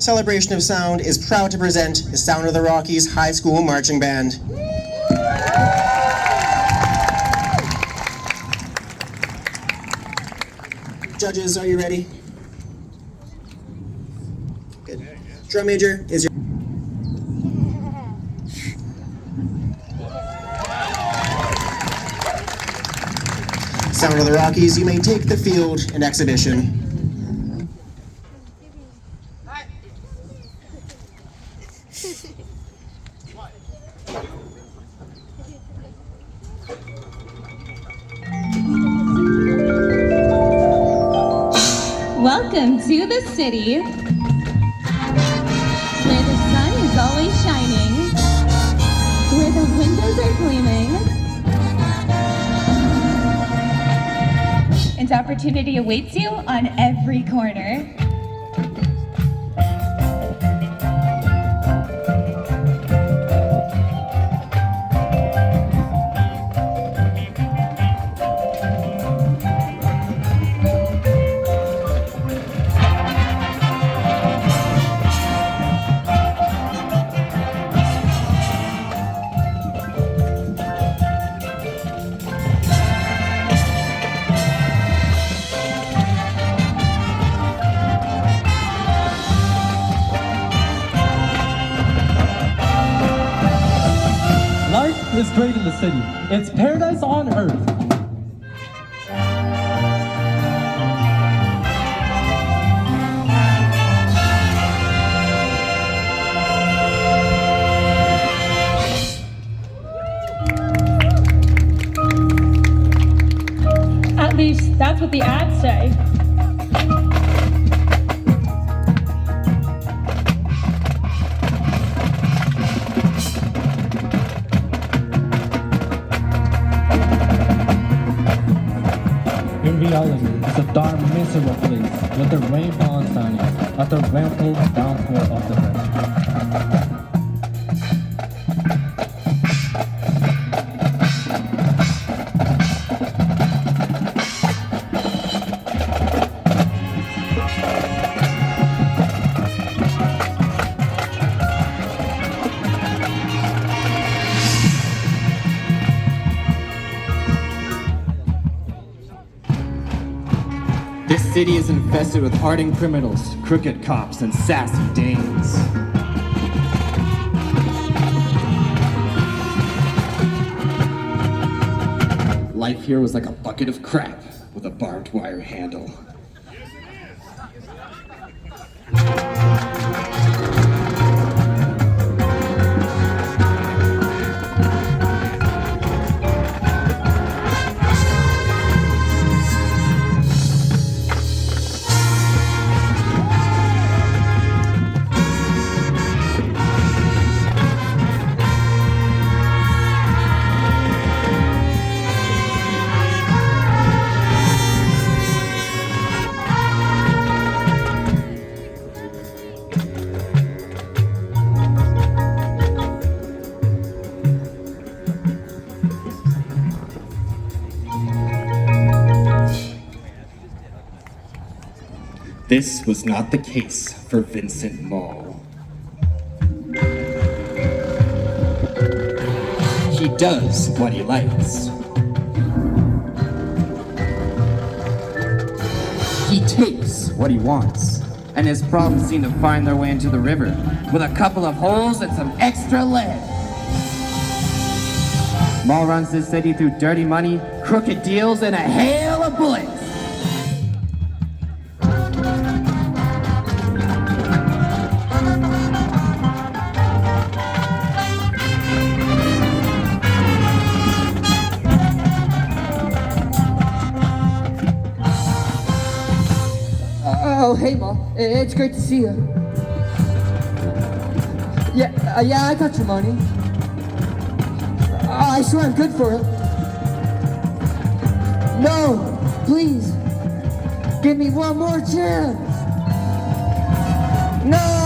Celebration of Sound is proud to present the Sound of the Rockies High School Marching Band. Judges, are you ready? Good. Drum major is your... Sound of the Rockies, you may take the field in exhibition. Welcome to the city, where the sun is always shining, where the windows are gleaming, and opportunity awaits you on every corner. Is great in the city. It's paradise on earth. At least that's what the ads say. In reality, it's a dark, miserable place with the rain falling sunny at the rampant downpour of the rain. This city is infested with hardened criminals, crooked cops, and sassy dames. Life here was like a bucket of crap with a barbed wire handle. This was not the case for Vincent Mall. He does what he likes. He takes what he wants, and his problems seem to find their way into the river with a couple of holes and some extra lead. Mall runs this city through dirty money, crooked deals, and a hail of bullets. Oh, hey, Mom. It's great to see you. Yeah, I got your money. I swear I'm good for it. No, please. Give me one more chance. No!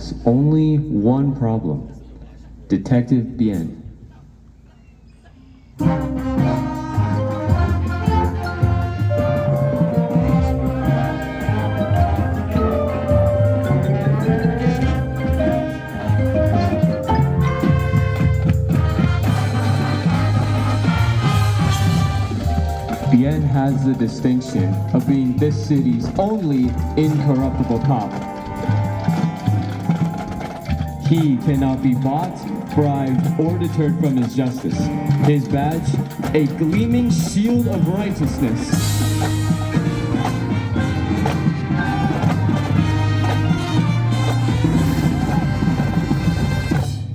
has only one problem. Detective Bien. Bien has the distinction of being this city's only incorruptible cop. He cannot be bought, bribed, or deterred from his justice. His badge, a gleaming shield of righteousness.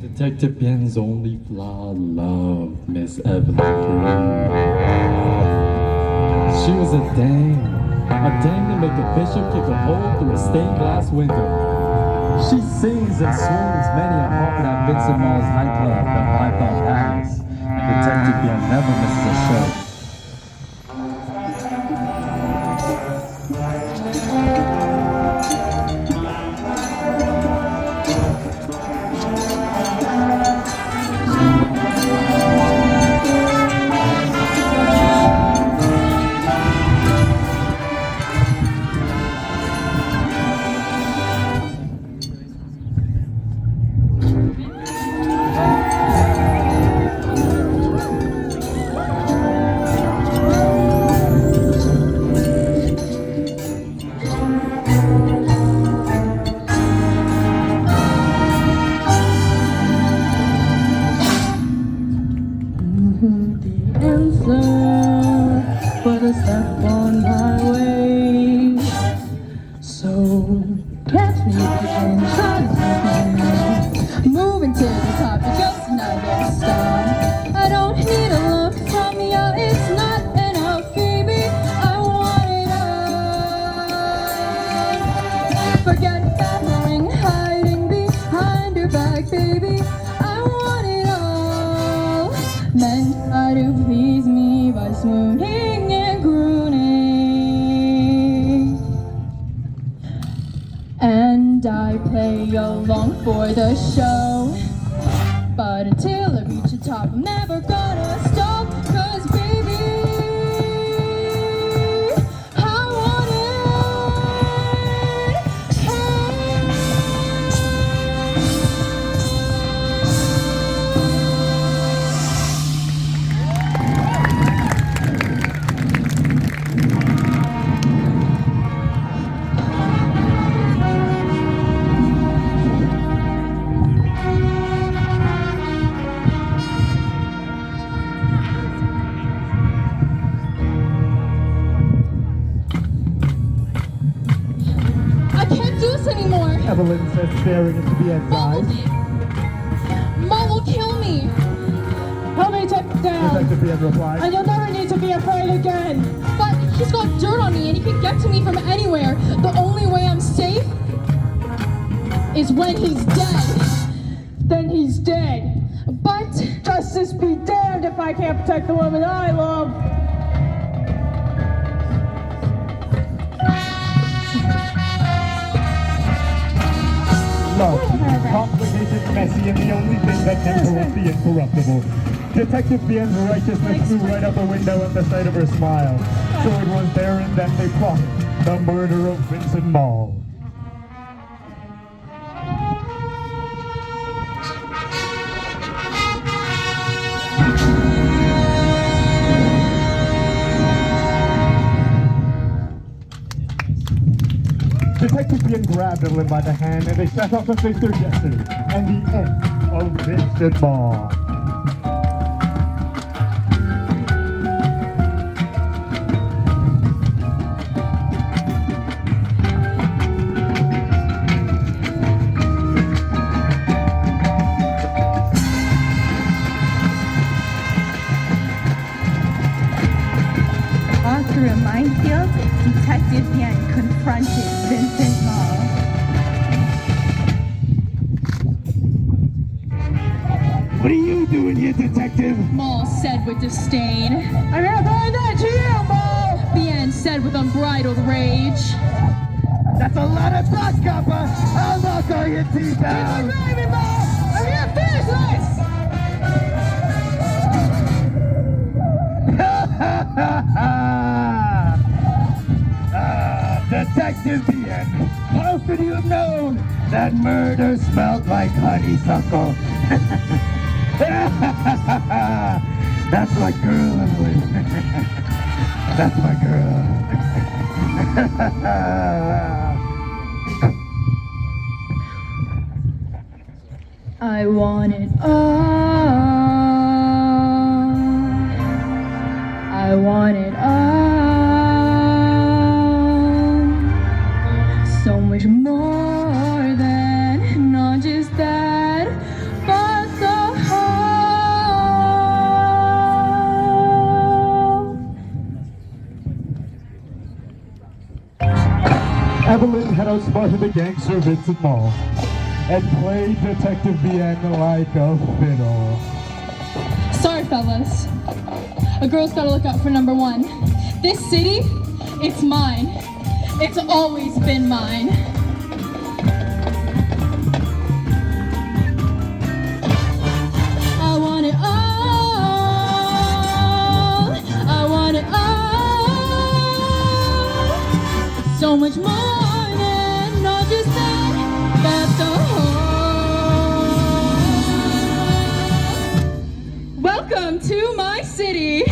Detective Bien's only flaw, love Miss Evelyn Curry. She was a dame to make a bishop kick a hole through a stained glass window. She sings and swoons many a heart at Vincent Mall's nightclub, the Python Palace, and Detective Bien never misses a show. But a step on my way. So catch me if you can, try to take me. Moving to the top, but just another stop. I don't need a look from you, it's not enough, baby. I want it all. Forget battering, hiding behind your back, baby. I want it all. Men try to please me by swooning and crooning, and I play along for the show. But until I reach the top, I'm never gonna stop. 'Cause baby, I want anymore. Evelyn says, staring into Bien's eyes. Mom will kill me. Help me take him down. Detective Bien replies. And you'll never need to be afraid again. But he's got dirt on me and he can get to me from anywhere. The only way I'm safe is when he's dead. Then he's dead. But Justice be damned if I can't protect the woman I love. Love, complicated, messy, and the only thing that can corrupt the incorruptible. Detective Bien's righteousness flew right out the window at the sight of her smile. So it was there and then they plotted the murder of Vincent Mall. Detective Bien grabbed Evelyn by the hand and they set off to face their destiny and the end of Vincent Mall. all through a minefield, Detective Bien confronted Vincent Mall. What are you doing here, Detective? Mall said with disdain. I'm here to find that to you, Mo. Bien said with unbridled rage. That's a lot of talk, Kappa. I'll knock all your teeth out. Driving ball! I'm here to finish this! Detective Ian, how could you have known that murder smelled like honeysuckle? That's my girl, Emily. That's my girl. I want it all. I want it all. So much more than not just that, but the whole. Evelyn had outsmarted the gangster Vincent Mall and played Detective Bien like a fiddle. Sorry, fellas. A girl's gotta look out for number one. This city, it's mine. It's always been mine. I want it all. I want it all. So much more than not just that, but the whole. Welcome to my city.